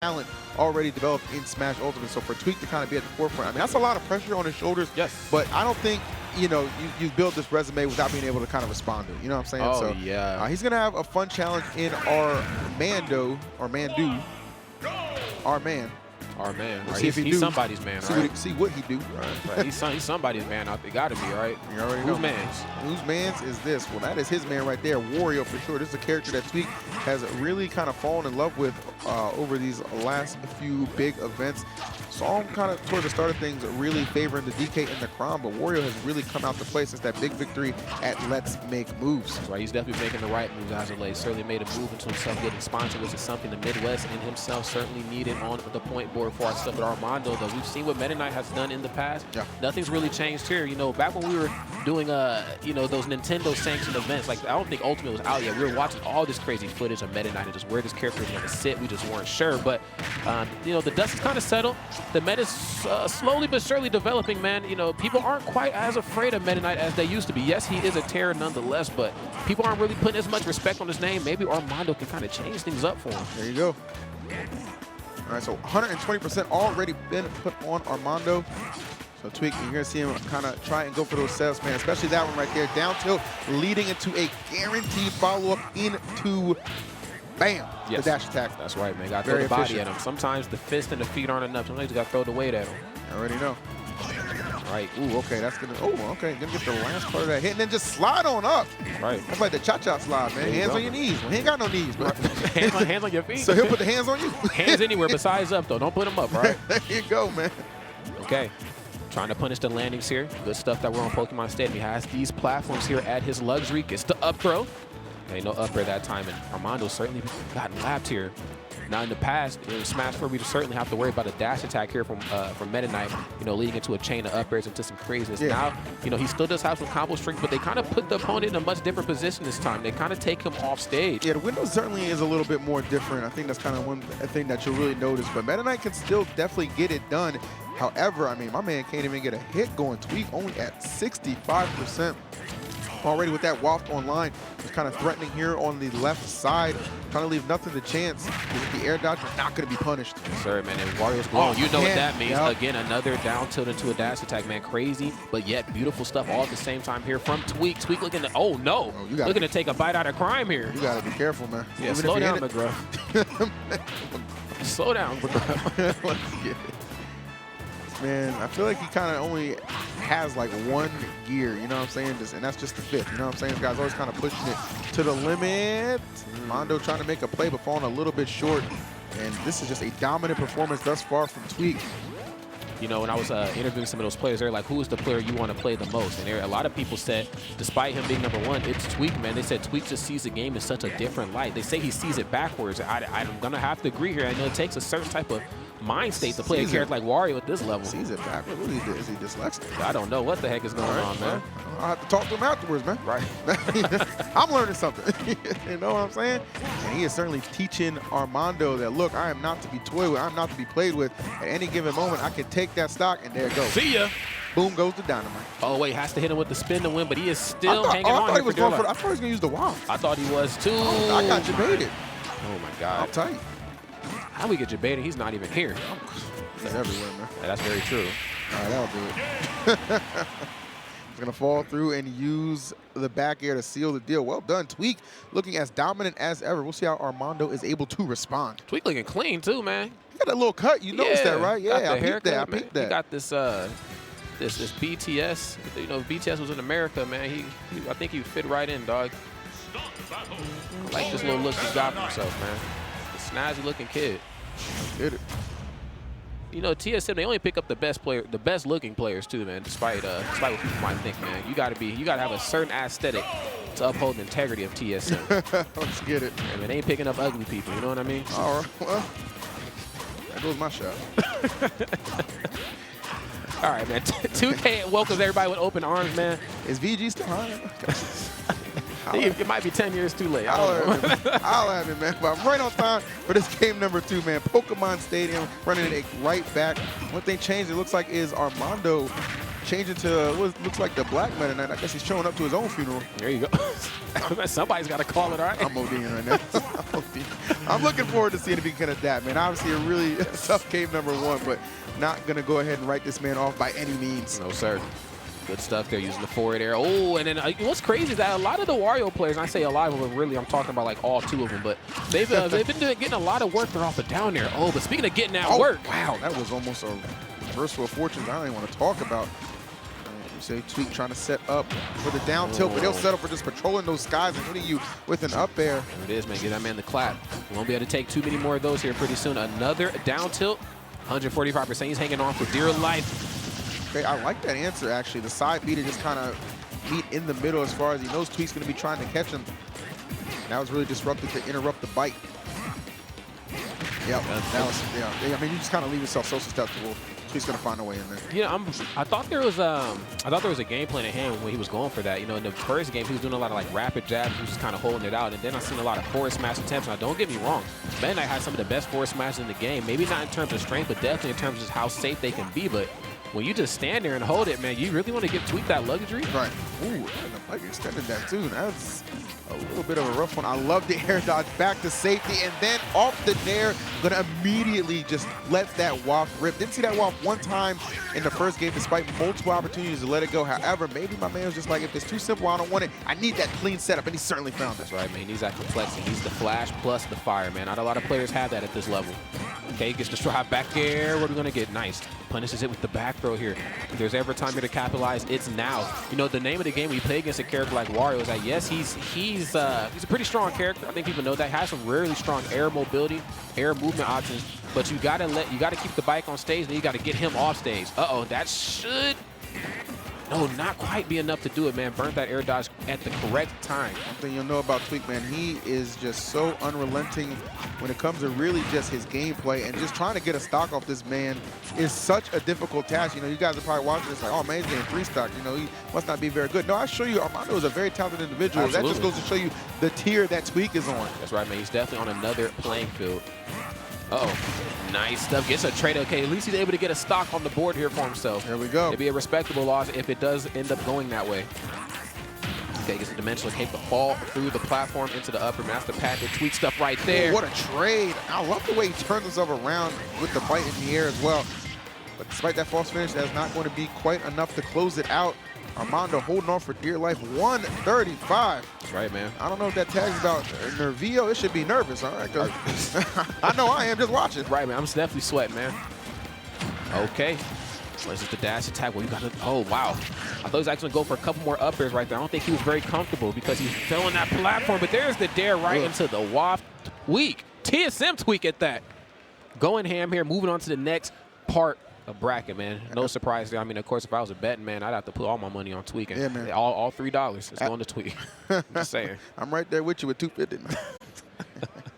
talent already developed in Smash Ultimate. So for Tweek to kind of be at the forefront, I mean, that's a lot of pressure on his shoulders. Yes. But I don't think, you know, you build this resume without being able to kind of respond to it. You know what I'm saying? Oh, so, yeah. He's going to have a fun challenge in Armando. Our man. We'll Right? see if he he's do. somebody's man, right? See what he do. Right. He's somebody's man out there. Got to be, right? You already know. Whose man's? Whose man's is this? Well, that is his man right there, Wario for sure. This is a character that Tweek has really kind of fallen in love with over these last few big events. Saw him kind of toward the start of things really favoring the DK and the Crown, but Wario has really come out to play since that big victory at Let's Make Moves. That's right. He's definitely making the right moves as of late. Certainly made a move into himself getting sponsored, which is something the Midwest and himself certainly needed on the point board for our stuff with Armando. Though we've seen what Meta Knight has done in the past. Yeah. Nothing's really changed here. You know, back when we were doing, you know, those Nintendo sanctioned events, like I don't think Ultimate was out yet. We were watching all this crazy footage of Meta Knight and just where this character was going to sit. We just weren't sure. But, you know, the dust is kind of settled. The meta's slowly but surely developing, man. You know, people aren't quite as afraid of Meta Knight as they used to be. Yes, he is a terror nonetheless, but people aren't really putting as much respect on his name. Maybe Armando can kind of change things up for him. There you go. All right, so 120% already been put on Armando. So Tweek, you're going to see him kind of try and go for those sales, man, especially that one right there. Down tilt, leading into a guaranteed follow-up into, bam, yes. the dash attack. That's right, man. Got to throw the body at him. Sometimes the fist and the feet aren't enough. Sometimes you got to throw the weight at him. I already know. Right. Ooh, okay, that's going to, okay, going to get the last part of that hit and then just slide on up. Right. That's like the cha-cha slide, man. Hands on your knees. Well, he ain't got no knees, bro. hands on your feet. So he'll put the hands on you. Hands anywhere besides up, though. Don't put them up, right? There you go, man. Okay. Trying to punish the landings here. Good stuff that we're on Pokemon Stadium. He has these platforms here at his luxury. Gets the up throw. Ain't no up air that time, and Armando certainly gotten lapped here. Now in the past, in Smash 4, we certainly have to worry about a dash attack here from Meta Knight, you know, leading into a chain of up airs into some craziness. Yeah. Now, you know, he still does have some combo strength, but they kind of put the opponent in a much different position this time. They kind of take him off stage. Yeah, the window certainly is a little bit more different. I think that's kind of one thing that you'll really notice, but Meta Knight can still definitely get it done. However, I mean, my man can't even get a hit going. Tweek only at 65%. Already with that waft online, just kind of threatening here on the left side, trying to leave nothing to chance. With the air dodge, you're not going to be punished. Sir, man, and Wario's glowing. You know what that means. Yep. Again, another down tilt into a dash attack, man. Crazy, but yet beautiful stuff all at the same time here from Tweek. Tweek looking to, oh no, looking to take a bite out of crime here. You got to be careful, man. Yeah, slow down, McGruff. Slow down, McGruff. Let's get it. Man, I feel like he kind of only has like one gear, you know what I'm saying? And that's just the fifth, you know what I'm saying? This guy's always kind of pushing it to the limit. Armando trying to make a play, but falling a little bit short. And this is just a dominant performance thus far from Tweek. You know, when I was interviewing some of those players, they're like, who is the player you want to play the most? And a lot of people said, despite him being #1, it's Tweek, man. They said Tweek just sees the game in such a different light. They say he sees it backwards. I'm going to have to agree here. I know it takes a certain type of mind state to play a character like Wario at this level. Sees it backwards? What is he dyslexic? I don't know what the heck is going on, man. I'll have to talk to him afterwards, man. Right. I'm learning something. You know what I'm saying? And he is certainly teaching Armando that, look, I am not to be toyed with. I'm not to be played with. At any given moment, I can take that stock, and there it goes. See ya. Boom goes the dynamite. Oh, wait, has to hit him with the spin to win, but he is still hanging on. I thought he was going to use the wow. I thought he was, too. Oh, I got debated. Oh, my God. I'm tight. How we get debated? He's not even here. He's everywhere, man. Yeah, that's very true. All right, that'll do it. He's going to fall through and use the back air to seal the deal. Well done, Tweek, looking as dominant as ever. We'll see how Armando is able to respond. Tweek looking clean, too, man. He got that little cut. You noticed that, right? Yeah, I peeped that. He got this this BTS. You know, if BTS was in America, man, I think he would fit right in, dog. I like this little look he got for himself, man. The snazzy looking kid. Did it. You know, TSM, they only pick up the best looking players too, man. Despite what people might think, man. You gotta have a certain aesthetic to uphold the integrity of TSM. Let's get it. I mean, they ain't picking up ugly people. You know what I mean? All right. Well, that goes my shot. All right, man. 2K welcomes everybody with open arms, man. Is VG still on? It might be 10 years too late. I'll have it, man. But I'm right on time for this game #2, man. Pokemon Stadium running it right back. One thing changed, it looks like, is Armando changing to what looks like the black Meta Knight. I guess he's showing up to his own funeral. There you go. Somebody's got to call it, all right? I'm ODing right now. I'm looking forward to seeing if he can adapt, man. Obviously, a really tough game #1, but not going to go ahead and write this man off by any means. No, sir. Good stuff there, using the forward air. Oh, and then what's crazy is that a lot of the Wario players, and I say a lot of them, really, I'm talking about like all 2 of them, but they've been getting a lot of work. They're off the down there. Oh, but speaking of getting that work. Wow, that was almost a reversal of fortunes I don't even want to talk about. You say Tweek trying to set up for the down tilt, but he'll settle for just patrolling those skies and hitting you with an up air. There it is, man. Give that man the clap. You won't be able to take too many more of those here pretty soon. Another down tilt, 145%. He's hanging on for dear life. Okay, I like that answer, actually. The side beater just kind of meet in the middle as far as he knows Tweek's going to be trying to catch him. That was really disruptive to interrupt the bite. Yeah, that was, yeah. I mean, you just kind of leave yourself so susceptible. Tweek's going to find a way in there. Yeah, I thought there was a game plan at hand when he was going for that. You know, in the first game, he was doing a lot of like rapid jabs. He was just kind of holding it out. And then I seen a lot of forward smash attempts. Now, don't get me wrong. Meta Knight has some of the best forward smashes in the game. Maybe not in terms of strength, but definitely in terms of just how safe they can be. But when you just stand there and hold it, man, you really want to give Tweek that luxury? Right. Ooh, and the Mike extended that too. That's a little bit of a rough one. I love the air dodge back to safety, and then off the nair, gonna immediately just let that waft rip. Didn't see that waft one time in the first game, despite multiple opportunities to let it go. However, maybe my man was just like, if it's too simple, I don't want it. I need that clean setup, and he certainly found it. That's right, man. He needs that complexity. He needs the flash plus the fire, man. Not a lot of players have that at this level. Okay, gets the stride back air. What are we gonna get? Nice. Punishes it with the back throw here. If there's ever time here to capitalize, it's now. You know, the name of the game we play against a character like Wario is that, yes, he's a pretty strong character. I think people know that. He has some really strong air mobility, air movement options, but you gotta keep the bike on stage, and then you gotta get him off stage. Uh-oh, that should, no, not quite be enough to do it, man. Burnt that air dodge at the correct time. One thing you'll know about Tweek, man, he is just so unrelenting when it comes to really just his gameplay, and just trying to get a stock off this man is such a difficult task. You know, you guys are probably watching this like, oh, man, he's getting 3 stock. You know, he must not be very good. No, I show you, Armando is a very talented individual. Absolutely. That just goes to show you the tier that Tweek is on. That's right, man. He's definitely on another playing field. Uh-oh. Nice stuff. Gets a trade. Okay, at least he's able to get a stock on the board here for himself. There we go. It'd be a respectable loss if it does end up going that way. Okay, gets a dimensional cape to fall through the platform into the upper. That's the patented Tweek stuff right there. Oh, what a trade. I love the way he turns himself around with the bite in the air as well. But despite that false finish, that's not going to be quite enough to close it out. Armando holding on for dear life, 135. That's right, man. I don't know if that tag's about Nervio. It should be nervous, all right? 'Cause I know I am just watching. Right, man. I'm definitely sweating, man. Okay. So this is the dash attack. Well, you got to, oh, wow. I thought he was actually going to go for a couple more up airs right there. I don't think he was very comfortable because he fell on that platform. But there's the dare right into the waft. Tweek. TSM Tweek at that. Going ham here, moving on to the next part. A bracket, man. No surprise there. I mean, of course, if I was a betting man, I'd have to put all my money on Tweek. Yeah, man. All $3 is going to Tweek. I'm just saying. I'm right there with you with $250.